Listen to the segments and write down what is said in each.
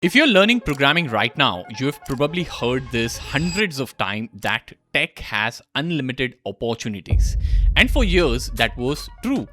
If you're learning programming right now, you have probably heard this hundreds of times that tech has unlimited opportunities. And for years, that was true.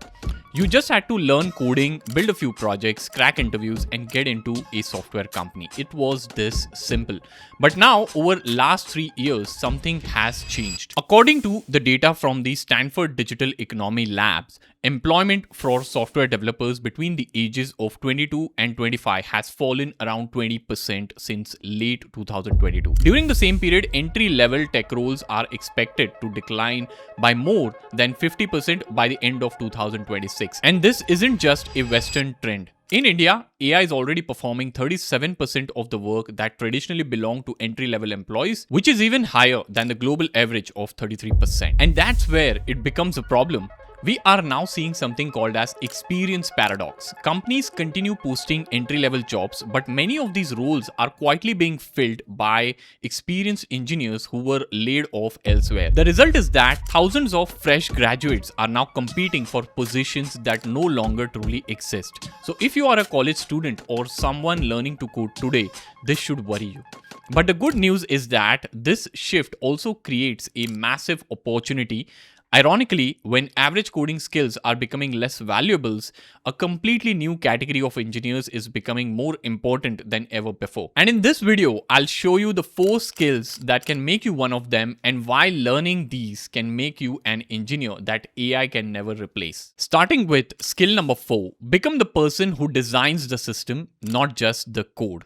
You just had to learn coding, build a few projects, crack interviews, and get into a software company. It was this simple. But now, over last 3 years, something has changed. According to the data from the Stanford Digital Economy Labs, employment for software developers between the ages of 22 and 25 has fallen around 20% since late 2022. During the same period, entry-level tech roles are expected to decline by more than 50% by the end of 2026. And this isn't just a Western trend. In India, AI is already performing 37% of the work that traditionally belonged to entry-level employees, which is even higher than the global average of 33%. And that's where it becomes a problem. We are now seeing something called as experience paradox. Companies continue posting entry-level jobs, but many of these roles are quietly being filled by experienced engineers who were laid off elsewhere. The result is that thousands of fresh graduates are now competing for positions that no longer truly exist. So if you are a college student or someone learning to code today, this should worry you. But the good news is that this shift also creates a massive opportunity. Ironically, when average coding skills are becoming less valuable, a completely new category of engineers is becoming more important than ever before. And in this video, I'll show you the 4 skills that can make you one of them and why learning these can make you an engineer that AI can never replace. Starting with skill number 4, become the person who designs the system, not just the code.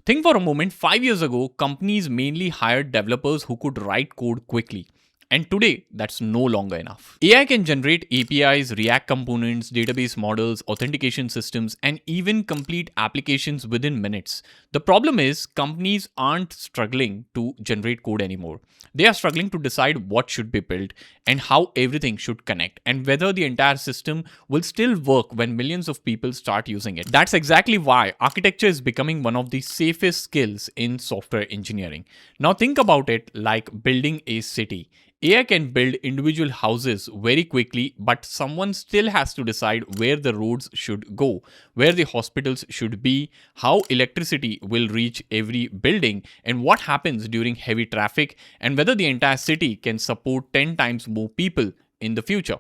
Think for a moment, 5 years ago, companies mainly hired developers who could write code quickly. And today, that's no longer enough. AI can generate APIs, React components, database models, authentication systems, and even complete applications within minutes. The problem is, companies aren't struggling to generate code anymore. They are struggling to decide what should be built and how everything should connect and whether the entire system will still work when millions of people start using it. That's exactly why architecture is becoming one of the safest skills in software engineering. Now think about it like building a city. AI can build individual houses very quickly, but someone still has to decide where the roads should go, where the hospitals should be, how electricity will reach every building, and what happens during heavy traffic, and whether the entire city can support 10 times more people in the future.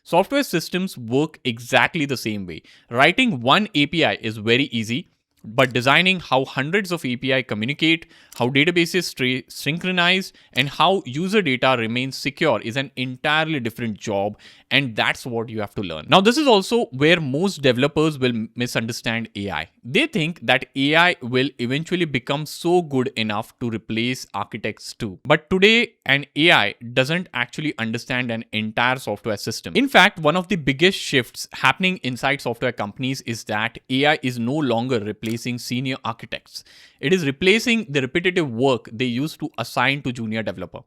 Software systems work exactly the same way. Writing one API is very easy, but designing how hundreds of API communicate, how databases stay synchronized, and how user data remains secure is an entirely different job, and that's what you have to learn. Now, this is also where most developers will misunderstand AI. They think that AI will eventually become so good enough to replace architects too. But today, an AI doesn't actually understand an entire software system. In fact, one of the biggest shifts happening inside software companies is that AI is no longer replacing senior architects. It is replacing the repetitive work they used to assign to junior developer.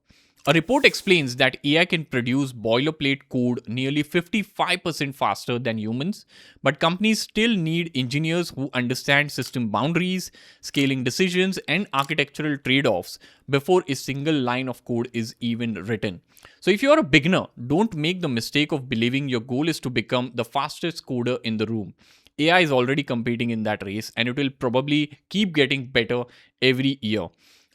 A report explains that AI can produce boilerplate code nearly 55% faster than humans, but companies still need engineers who understand system boundaries, scaling decisions, and architectural trade-offs before a single line of code is even written. So if you're a beginner, don't make the mistake of believing your goal is to become the fastest coder in the room. AI is already competing in that race, and it will probably keep getting better every year.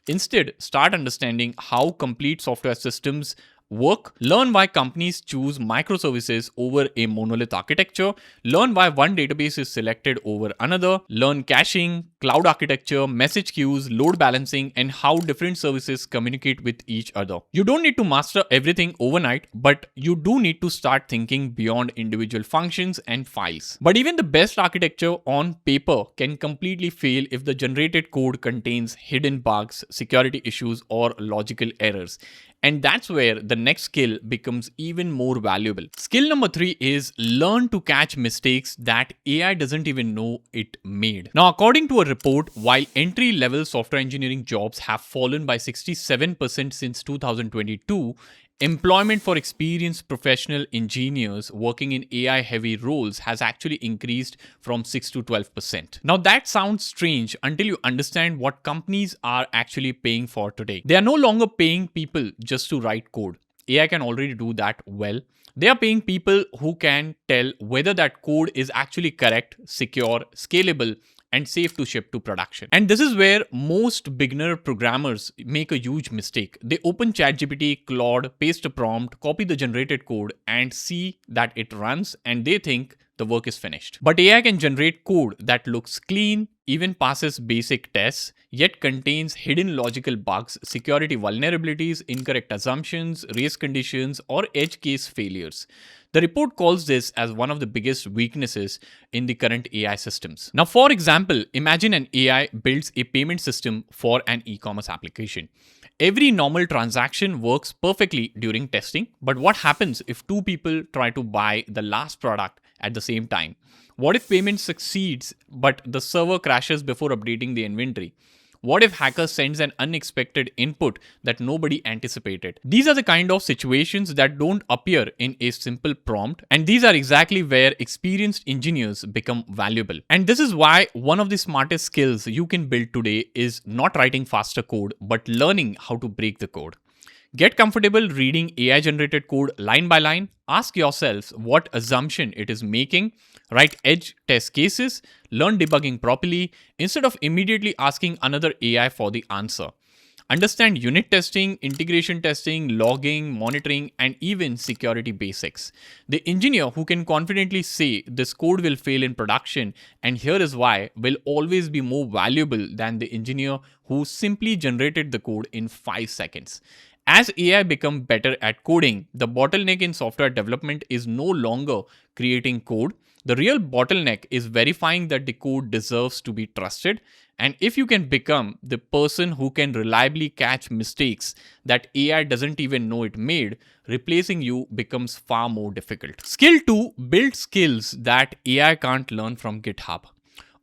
Instead, start understanding how complete software systems work, learn why companies choose microservices over a monolith architecture, learn why one database is selected over another, learn caching, cloud architecture, message queues, load balancing, and how different services communicate with each other. You don't need to master everything overnight, but you do need to start thinking beyond individual functions and files. But even the best architecture on paper can completely fail if the generated code contains hidden bugs, security issues, or logical errors. And that's where the next skill becomes even more valuable. Skill number 3 is learn to catch mistakes that AI doesn't even know it made. Now, according to a report, while entry-level software engineering jobs have fallen by 67% since 2022, employment for experienced professional engineers working in AI-heavy roles has actually increased from 6 to 12%. Now that sounds strange until you understand what companies are actually paying for today. They are no longer paying people just to write code. AI can already do that well. They are paying people who can tell whether that code is actually correct, secure, scalable, and safe to ship to production. And this is where most beginner programmers make a huge mistake. They open ChatGPT, Claude, paste a prompt, copy the generated code, and see that it runs, and they think the work is finished. But AI can generate code that looks clean, even passes basic tests, yet contains hidden logical bugs, security vulnerabilities, incorrect assumptions, race conditions, or edge case failures. The report calls this as one of the biggest weaknesses in the current AI systems. Now, for example, imagine an AI builds a payment system for an e-commerce application. Every normal transaction works perfectly during testing, but what happens if two people try to buy the last product at the same time? What if payment succeeds, but the server crashes before updating the inventory? What if hacker sends an unexpected input that nobody anticipated? These are the kind of situations that don't appear in a simple prompt, and these are exactly where experienced engineers become valuable. And this is why one of the smartest skills you can build today is not writing faster code, but learning how to break the code. Get comfortable reading AI generated code line by line. Ask yourselves what assumption it is making. Write edge test cases. Learn debugging properly instead of immediately asking another AI for the answer. Understand unit testing, integration testing, logging, monitoring, and even security basics. The engineer who can confidently say this code will fail in production and here is why will always be more valuable than the engineer who simply generated the code in 5 seconds. As AI becomes better at coding, the bottleneck in software development is no longer creating code. The real bottleneck is verifying that the code deserves to be trusted. And if you can become the person who can reliably catch mistakes that AI doesn't even know it made, replacing you becomes far more difficult. Skill 2, build skills that AI can't learn from GitHub.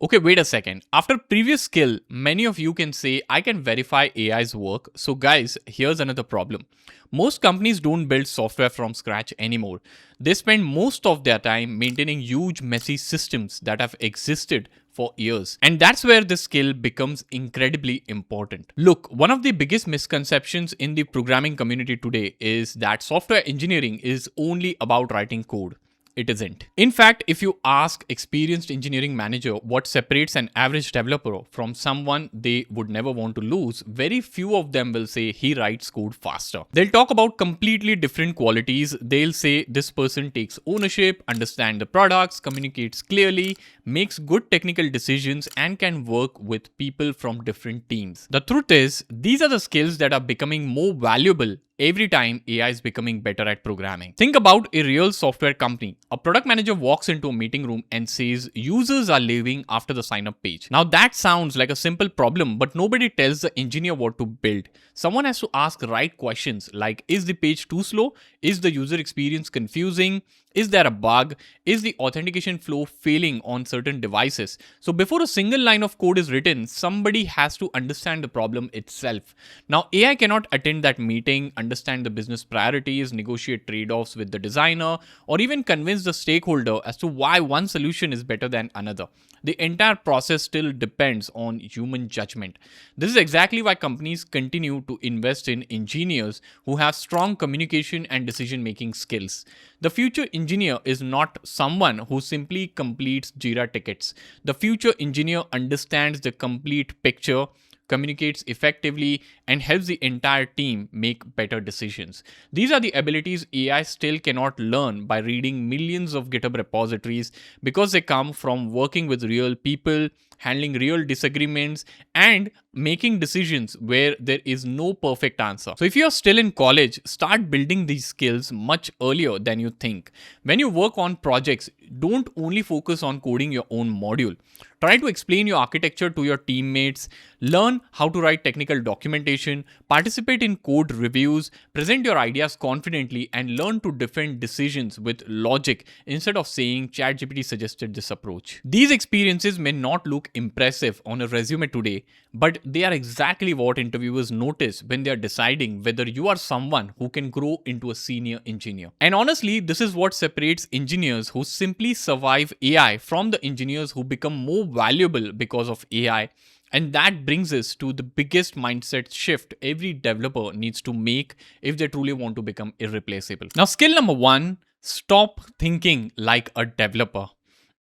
Okay, wait a second. After previous skill, many of you can say, I can verify AI's work. So guys, here's another problem. Most companies don't build software from scratch anymore. They spend most of their time maintaining huge messy systems that have existed for years. And that's where this skill becomes incredibly important. Look, one of the biggest misconceptions in the programming community today is that software engineering is only about writing code. It isn't. In fact, if you ask experienced engineering manager what separates an average developer from someone they would never want to lose, very few of them will say he writes code faster. They'll talk about completely different qualities. They'll say this person takes ownership, understands the products, communicates clearly, makes good technical decisions, and can work with people from different teams. The truth is, these are the skills that are becoming more valuable every time AI is becoming better at programming. Think about a real software company. A product manager walks into a meeting room and says, users are leaving after the sign up page. Now that sounds like a simple problem, but nobody tells the engineer what to build. Someone has to ask right questions like, is the page too slow? Is the user experience confusing? Is there a bug? Is the authentication flow failing on certain devices? So before a single line of code is written, somebody has to understand the problem itself. Now AI cannot attend that meeting, understand the business priorities, negotiate trade-offs with the designer, or even convince the stakeholder as to why one solution is better than another. The entire process still depends on human judgment. This is exactly why companies continue to invest in engineers who have strong communication and decision-making skills. The future engineer is not someone who simply completes Jira tickets. The future engineer understands the complete picture, communicates effectively, and helps the entire team make better decisions. These are the abilities AI still cannot learn by reading millions of GitHub repositories because they come from working with real people, handling real disagreements, and making decisions where there is no perfect answer. So if you're still in college, start building these skills much earlier than you think. When you work on projects, don't only focus on coding your own module. Try to explain your architecture to your teammates, learn how to write technical documentation, participate in code reviews, present your ideas confidently, and learn to defend decisions with logic instead of saying ChatGPT suggested this approach. These experiences may not look impressive on a resume today, but they are exactly what interviewers notice when they are deciding whether you are someone who can grow into a senior engineer. And honestly, this is what separates engineers who simply survive AI from the engineers who become more valuable because of AI. And that brings us to the biggest mindset shift every developer needs to make if they truly want to become irreplaceable. Now, skill number 1, stop thinking like a developer.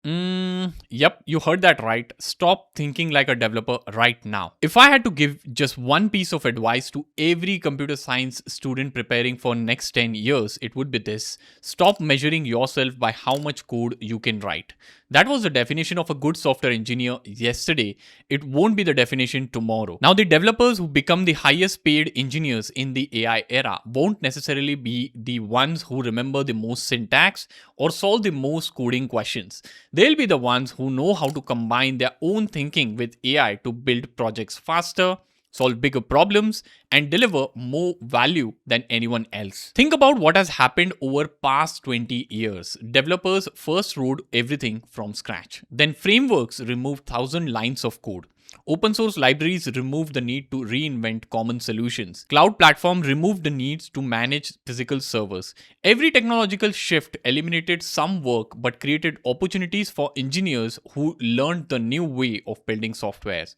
Yep, you heard that right. Stop thinking like a developer right now. If I had to give just one piece of advice to every computer science student preparing for next 10 years, it would be this. Stop measuring yourself by how much code you can write. That was the definition of a good software engineer yesterday. It won't be the definition tomorrow. Now, the developers who become the highest paid engineers in the AI era won't necessarily be the ones who remember the most syntax or solve the most coding questions. They'll be the ones who know how to combine their own thinking with AI to build projects faster, solve bigger problems, and deliver more value than anyone else. Think about what has happened over past 20 years. Developers first wrote everything from scratch. Then frameworks removed 1,000 lines of code. Open source libraries removed the need to reinvent common solutions. Cloud platform removed the needs to manage physical servers. Every technological shift eliminated some work but created opportunities for engineers who learned the new way of building softwares.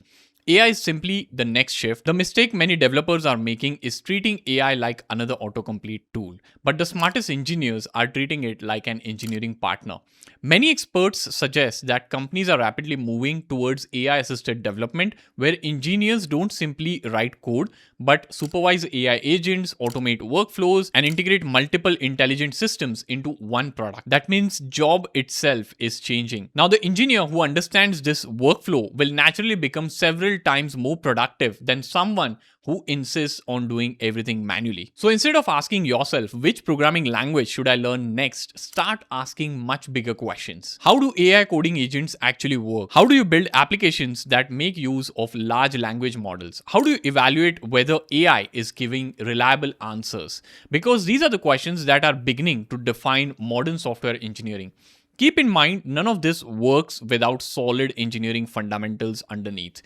AI is simply the next shift. The mistake many developers are making is treating AI like another autocomplete tool. But the smartest engineers are treating it like an engineering partner. Many experts suggest that companies are rapidly moving towards AI assisted development, where engineers don't simply write code but supervise AI agents, automate workflows, and integrate multiple intelligent systems into one product. That means job itself is changing. Now, the engineer who understands this workflow will naturally become several times more productive than someone who insists on doing everything manually. So instead of asking yourself, which programming language should I learn next, start asking much bigger questions. How do AI coding agents actually work? How do you build applications that make use of large language models? How do you evaluate whether AI is giving reliable answers? Because these are the questions that are beginning to define modern software engineering. Keep in mind, none of this works without solid engineering fundamentals underneath.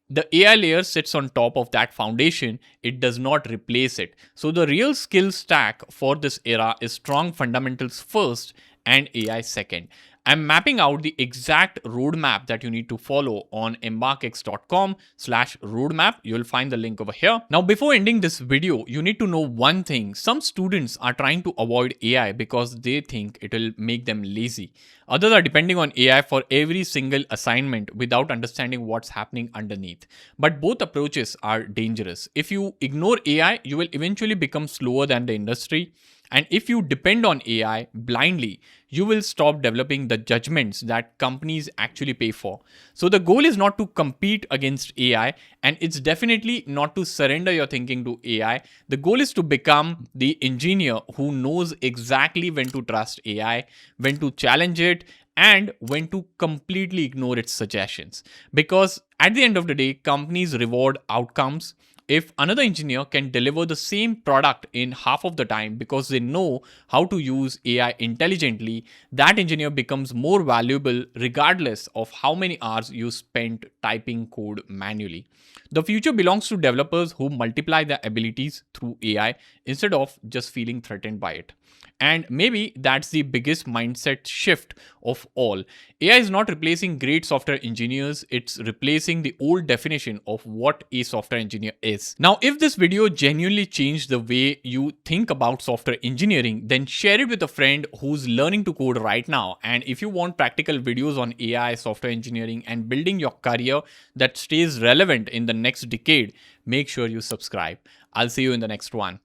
The AI layer sits on top of that foundation, it does not replace it. So the real skill stack for this era is strong fundamentals first and AI second. I'm mapping out the exact roadmap that you need to follow on embarkx.com/roadmap. You'll find the link over here. Now, before ending this video, you need to know one thing. Some students are trying to avoid AI because they think it will make them lazy. Others are depending on AI for every single assignment without understanding what's happening underneath. But both approaches are dangerous. If you ignore AI, you will eventually become slower than the industry. And if you depend on AI blindly, you will stop developing the judgments that companies actually pay for. So the goal is not to compete against AI, and it's definitely not to surrender your thinking to AI. The goal is to become the engineer who knows exactly when to trust AI, when to challenge it, and when to completely ignore its suggestions. Because at the end of the day, companies reward outcomes. If another engineer can deliver the same product in half of the time because they know how to use AI intelligently, that engineer becomes more valuable regardless of how many hours you spent typing code manually. The future belongs to developers who multiply their abilities through AI instead of just feeling threatened by it. And maybe that's the biggest mindset shift of all. AI is not replacing great software engineers, it's replacing the old definition of what a software engineer is. Now, if this video genuinely changed the way you think about software engineering, then share it with a friend who's learning to code right now. And if you want practical videos on AI, software engineering, and building your career that stays relevant in the next decade, make sure you subscribe. I'll see you in the next one.